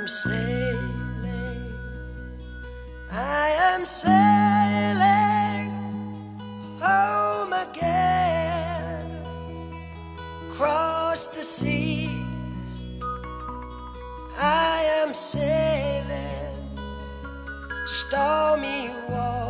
am sailing, I am sailing home again, across the sea. I am sailing stormy waters.